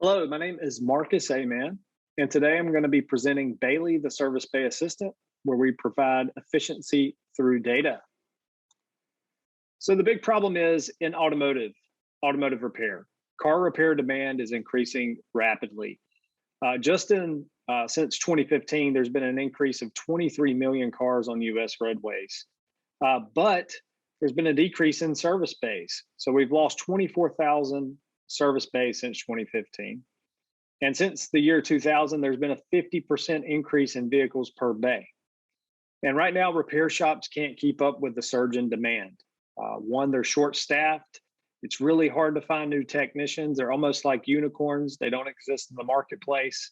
Hello, my name is Marcus Aman, and today I'm going to be presenting Bayley, the Service Bay Assistant, where we provide efficiency through data. So the big problem is in automotive repair. Car repair demand is increasing rapidly. Since 2015, there's been an increase of 23 million cars on U.S. roadways, but there's been a decrease in service bays. So we've lost 24,000 service bays since 2015. And since the year 2000, there's been a 50% increase in vehicles per bay. And right now, repair shops can't keep up with the surge in demand. One, they're short-staffed. It's really hard to find new technicians. They're almost like unicorns. They don't exist in the marketplace.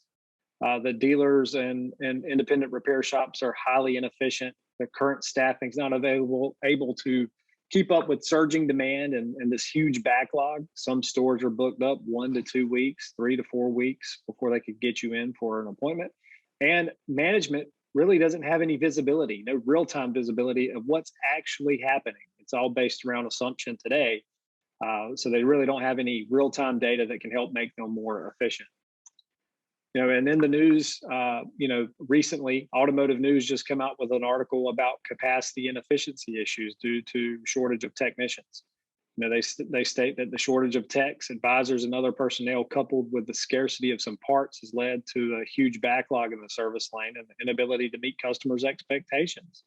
The dealers and independent repair shops are highly inefficient. The current staffing is not able to keep up with surging demand and this huge backlog. Some stores are booked up 1 to 2 weeks, 3 to 4 weeks before they could get you in for an appointment. And management really doesn't have any visibility, no real-time visibility of what's actually happening. It's all based around assumption today. So they really don't have any real-time data that can help make them more efficient. And in the news, recently, Automotive News just come out with an article about capacity and efficiency issues due to shortage of technicians. They state that the shortage of techs, advisors, and other personnel, coupled with the scarcity of some parts, has led to a huge backlog in the service lane and the inability to meet customers' expectations.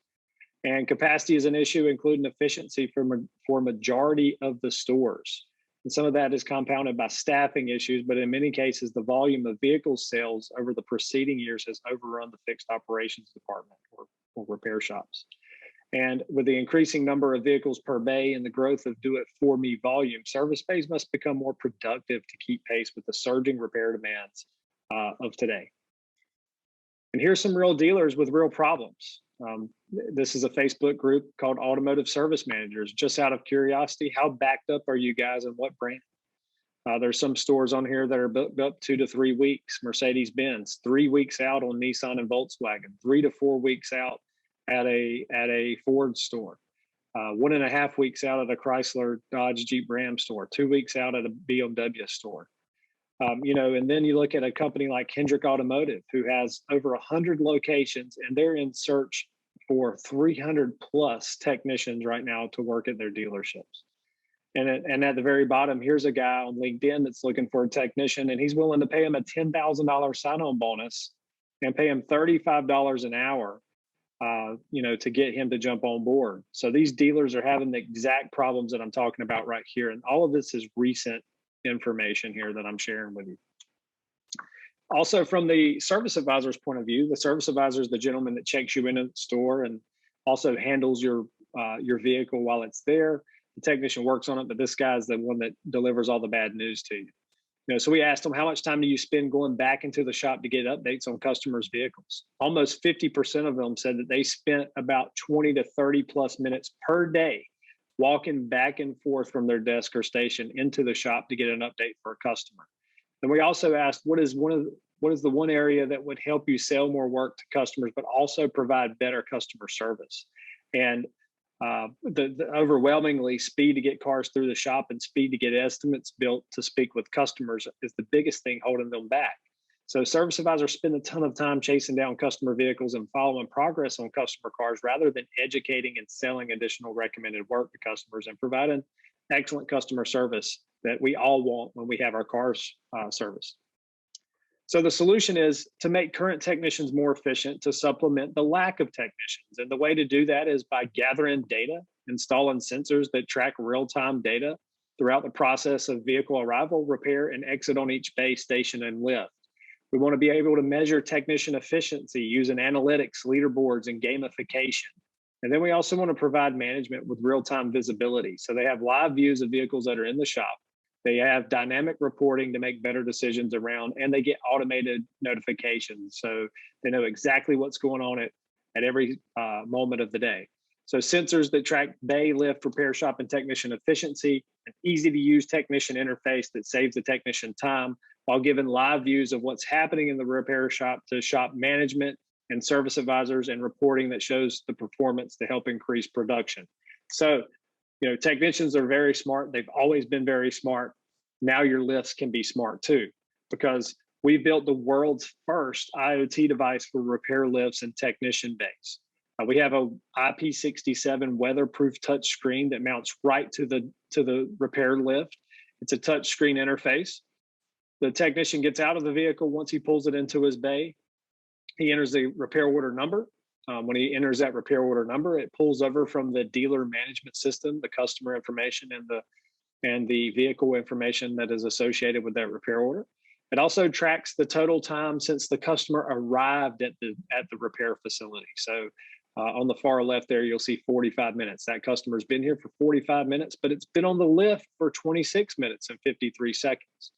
And capacity is an issue, including efficiency for majority of the stores. And some of that is compounded by staffing issues, but in many cases, the volume of vehicle sales over the preceding years has overrun the fixed operations department or repair shops. And with the increasing number of vehicles per bay and the growth of do-it-for-me volume, service bays must become more productive to keep pace with the surging repair demands of today. And here's some real dealers with real problems. This is a Facebook group called Automotive Service Managers. Just out of curiosity, how backed up are you guys and what brand? There's some stores on here that are booked up 2 to 3 weeks. Mercedes-Benz, 3 weeks out on Nissan and Volkswagen, 3 to 4 weeks out at a Ford store, 1.5 weeks out at a Chrysler, Dodge, Jeep, Ram store, 2 weeks out at a BMW store. And then you look at a company like Hendrick Automotive, who has over 100 locations, and they're in search for 300 plus technicians right now to work at their dealerships. And at the very bottom, here's a guy on LinkedIn that's looking for a technician, and he's willing to pay him a $10,000 sign-on bonus and pay him $35 an hour, to get him to jump on board. So these dealers are having the exact problems that I'm talking about right here. And all of this is recent information here that I'm sharing with you. Also, from the service advisor's point of view, the service advisor is the gentleman that checks you into the store and also handles your vehicle while it's there. The technician works on it, but this guy is the one that delivers all the bad news to you. So we asked them, how much time do you spend going back into the shop to get updates on customers' vehicles? Almost 50% of them said that they spent about 20 to 30 plus minutes per day walking back and forth from their desk or station into the shop to get an update for a customer. And we also asked, what is the one area that would help you sell more work to customers, but also provide better customer service? And the overwhelmingly speed to get cars through the shop and speed to get estimates built to speak with customers is the biggest thing holding them back. So service advisors spend a ton of time chasing down customer vehicles and following progress on customer cars rather than educating and selling additional recommended work to customers and providing excellent customer service that we all want when we have our cars serviced. So the solution is to make current technicians more efficient to supplement the lack of technicians. And the way to do that is by gathering data, installing sensors that track real-time data throughout the process of vehicle arrival, repair, and exit on each bay, station, and lift. We want to be able to measure technician efficiency using analytics, leaderboards, and gamification. And then we also want to provide management with real-time visibility. So they have live views of vehicles that are in the shop. They have dynamic reporting to make better decisions around, and they get automated notifications. So they know exactly what's going on at every moment of the day. So sensors that track bay, lift, repair shop, and technician efficiency, an easy to use technician interface that saves the technician time while giving live views of what's happening in the repair shop to shop management and service advisors, and reporting that shows the performance to help increase production. So, technicians are very smart. They've always been very smart. Now your lifts can be smart too. because we built the world's first IoT device for repair lifts and technician bays. We have a IP67 weatherproof touch screen that mounts right to the repair lift. It's a touch screen interface. The technician gets out of the vehicle once he pulls it into his bay. He enters the repair order number. When he enters that repair order number, it pulls over from the dealer management system, the customer information and the vehicle information that is associated with that repair order. It also tracks the total time since the customer arrived at the repair facility. So on the far left there, you'll see 45 minutes. That customer's been here for 45 minutes, but it's been on the lift for 26 minutes and 53 seconds.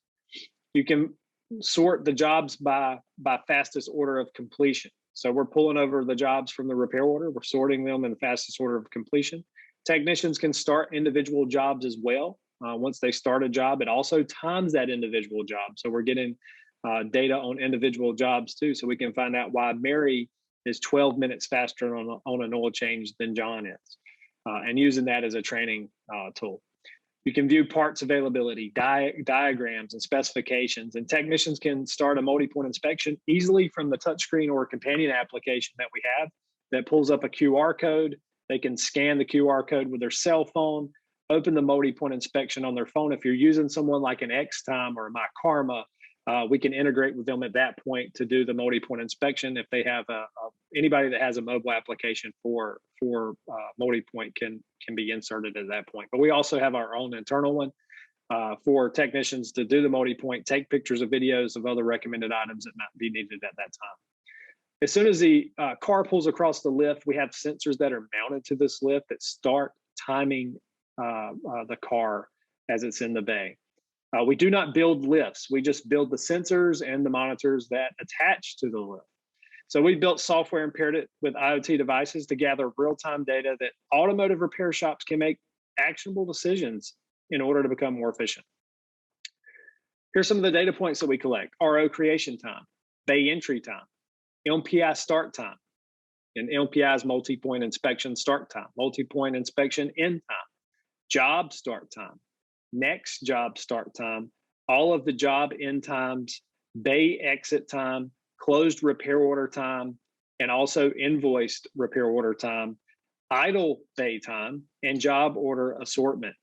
You can sort the jobs by fastest order of completion. So we're pulling over the jobs from the repair order. We're sorting them in the fastest order of completion. Technicians can start individual jobs as well. Once they start a job, it also times that individual job. So we're getting data on individual jobs too. So we can find out why Mary is 12 minutes faster on an oil change than John is, and using that as a training tool. You can view parts availability, diagrams, and specifications, and technicians can start a multi-point inspection easily from the touchscreen or companion application that we have that pulls up a QR code. They can scan the QR code with their cell phone, open the multi-point inspection on their phone. If you're using someone like an Xtime or my Karma, we can integrate with them at that point to do the multi-point inspection. If they have anybody that has a mobile application for multi-point can be inserted at that point. But we also have our own internal one for technicians to do the multi-point, take pictures of videos of other recommended items that might be needed at that time. As soon as the car pulls across the lift, we have sensors that are mounted to this lift that start timing the car as it's in the bay. We do not build lifts. We just build the sensors and the monitors that attach to the lift. So we built software and paired it with IoT devices to gather real-time data that automotive repair shops can make actionable decisions in order to become more efficient. Here's some of the data points that we collect. RO creation time, bay entry time, MPI start time, and MPI is multi-point inspection start time, multi-point inspection end time, job start time, next job start time, all of the job end times, bay exit time, closed repair order time, and also invoiced repair order time, idle bay time, and job order assortment.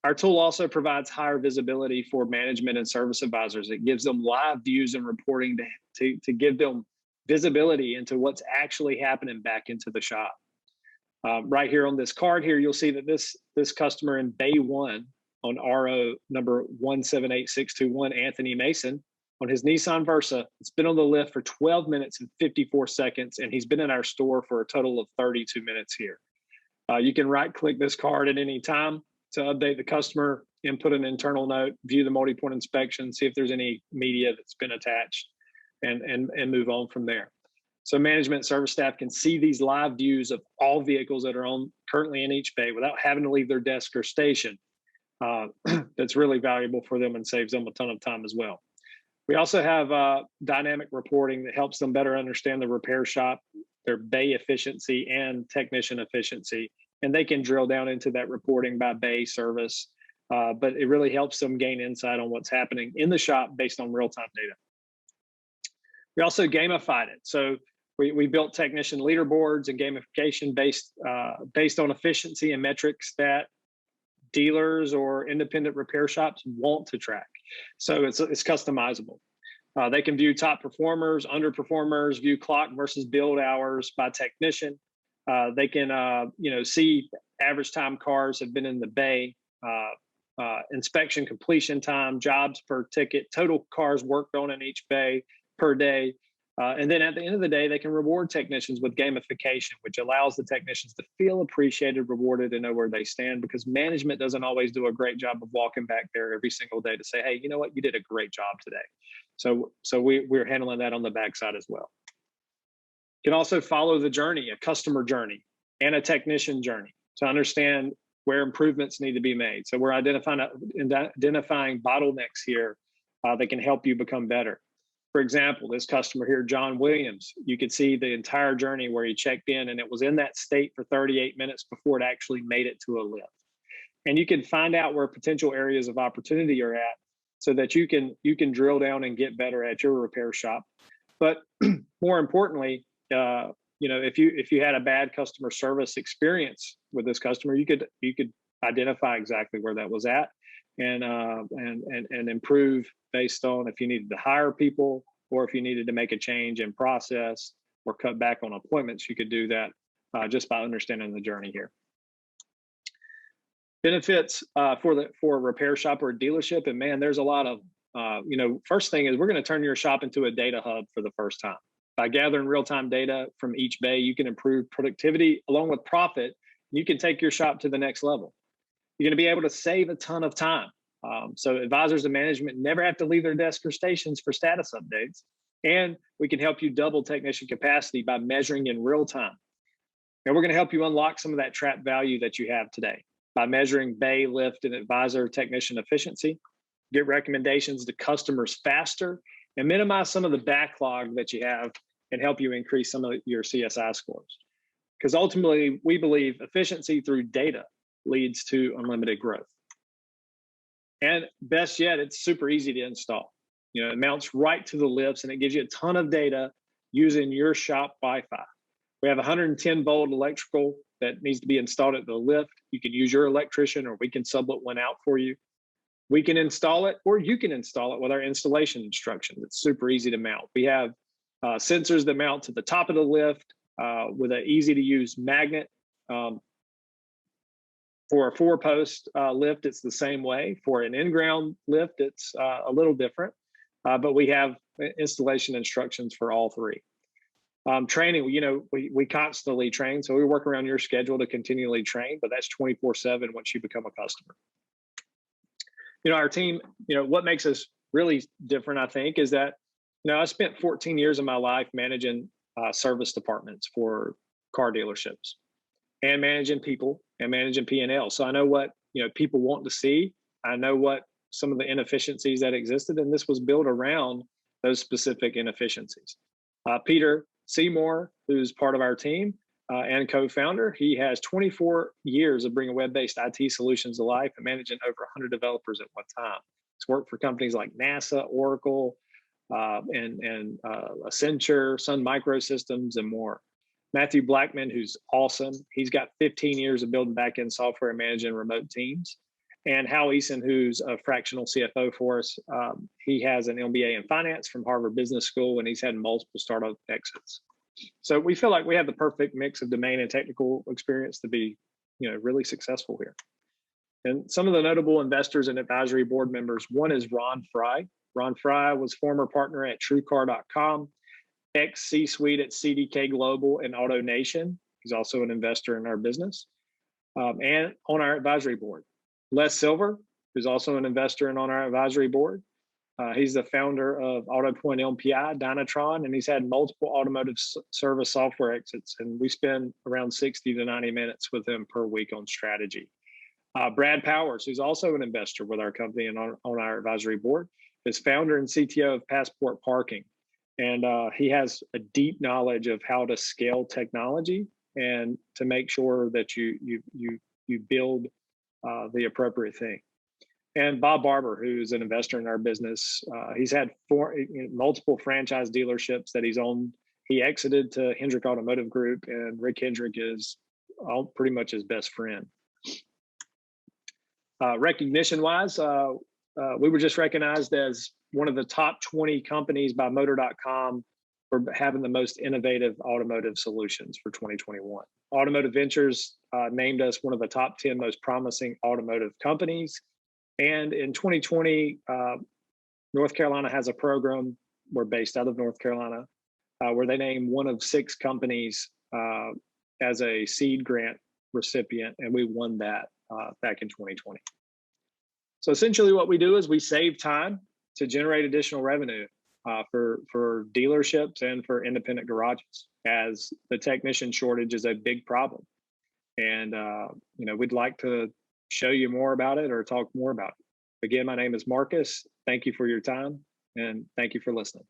Our tool also provides higher visibility for management and service advisors. It gives them live views and reporting to give them visibility into what's actually happening back into the shop. Right here on this card here, you'll see that this customer in Bay 1 on RO number 178621, Anthony Mason, on his Nissan Versa, it's been on the lift for 12 minutes and 54 seconds, and he's been in our store for a total of 32 minutes here. You can right-click this card at any time to update the customer, input an internal note, view the multi-point inspection, see if there's any media that's been attached, and move on from there. So management service staff can see these live views of all vehicles that are currently in each bay without having to leave their desk or station. That's really valuable for them and saves them a ton of time as well. We also have dynamic reporting that helps them better understand the repair shop, their bay efficiency and technician efficiency, and they can drill down into that reporting by bay service, but it really helps them gain insight on what's happening in the shop based on real-time data. We also gamified it. So we built technician leaderboards and gamification based on efficiency and metrics that dealers or independent repair shops want to track. So it's customizable. They can view top performers, underperformers, view clock versus build hours by technician. They can see average time cars have been in the bay, inspection completion time, jobs per ticket, total cars worked on in each bay per day. And then at the end of the day, they can reward technicians with gamification, which allows the technicians to feel appreciated, rewarded, and know where they stand, because management doesn't always do a great job of walking back there every single day to say, hey, you know what, you did a great job today. So we're handling that on the backside as well. You can also follow the journey, a customer journey and a technician journey, to understand where improvements need to be made. So we're identifying bottlenecks here that can help you become better. For example, this customer here, John Williams, you could see the entire journey where he checked in, and it was in that state for 38 minutes before it actually made it to a lift. And you can find out where potential areas of opportunity are at so that you can drill down and get better at your repair shop. But more importantly, if you had a bad customer service experience with this customer, you could identify exactly where that was at, and improve based on if you needed to hire people or if you needed to make a change in process or cut back on appointments. You could do that just by understanding the journey here. Benefits for a repair shop or a dealership, and man, there's a lot of first thing is we're going to turn your shop into a data hub for the first time. By gathering real-time data from each bay, you can improve productivity along with profit. You can take your shop to the next level. You're going to be able to save a ton of time. So advisors and management never have to leave their desk or stations for status updates. And we can help you double technician capacity by measuring in real time. And we're going to help you unlock some of that trapped value that you have today by measuring bay, lift, and advisor technician efficiency, get recommendations to customers faster, and minimize some of the backlog that you have and help you increase some of your CSI scores. Because ultimately, we believe efficiency through data leads to unlimited growth. And best yet, it's super easy to install. It mounts right to the lifts and it gives you a ton of data using your shop Wi-Fi. We have 110 volt electrical that needs to be installed at the lift. You can use your electrician or we can sublet one out for you. We can install it or you can install it with our installation instructions. It's super easy to mount. We have sensors that mount to the top of the lift with an easy to use magnet. For a 4-post lift, it's the same way. For an in-ground lift, it's a little different, but we have installation instructions for all three. Training, we constantly train, so we work around your schedule to continually train, but that's 24/7 once you become a customer. Our team, what makes us really different, I think, is that, I spent 14 years of my life managing service departments for car dealerships and managing people and managing P&L. So I know what, people want to see. I know what some of the inefficiencies that existed, and this was built around those specific inefficiencies. Peter Seymour, who's part of our team and co-founder, he has 24 years of bringing web-based IT solutions to life and managing over 100 developers at one time. He's worked for companies like NASA, Oracle, and Accenture, Sun Microsystems, and more. Matthew Blackman, who's awesome. He's got 15 years of building back-end software and managing remote teams. And Hal Eason, who's a fractional CFO for us. He has an MBA in finance from Harvard Business School, and he's had multiple startup exits. So we feel like we have the perfect mix of domain and technical experience to be, really successful here. And some of the notable investors and advisory board members, one is Ron Fry. Ron Fry was former partner at TrueCar.com, ex-C-suite at CDK Global and AutoNation. He's also an investor in our business and on our advisory board. Les Silver, who's also an investor and on our advisory board. He's the founder of AutoPoint LPI, Dynatron, and he's had multiple automotive service software exits. And we spend around 60 to 90 minutes with him per week on strategy. Brad Powers, who's also an investor with our company and on our advisory board, is founder and CTO of Passport Parking. And he has a deep knowledge of how to scale technology and to make sure that you build the appropriate thing. And Bob Barber, who's an investor in our business, he's had multiple franchise dealerships that he's owned. He exited to Hendrick Automotive Group, and Rick Hendrick is pretty much his best friend. Recognition-wise, we were just recognized as one of the top 20 companies by Motor.com for having the most innovative automotive solutions for 2021. Automotive Ventures named us one of the top 10 most promising automotive companies. And in 2020, North Carolina has a program, we're based out of North Carolina, where they named one of 6 companies as a seed grant recipient, and we won that back in 2020. So essentially what we do is we save time to generate additional revenue for dealerships and for independent garages, as the technician shortage is a big problem. And we'd like to show you more about it or talk more about it. Again, my name is Marcus. Thank you for your time, and thank you for listening.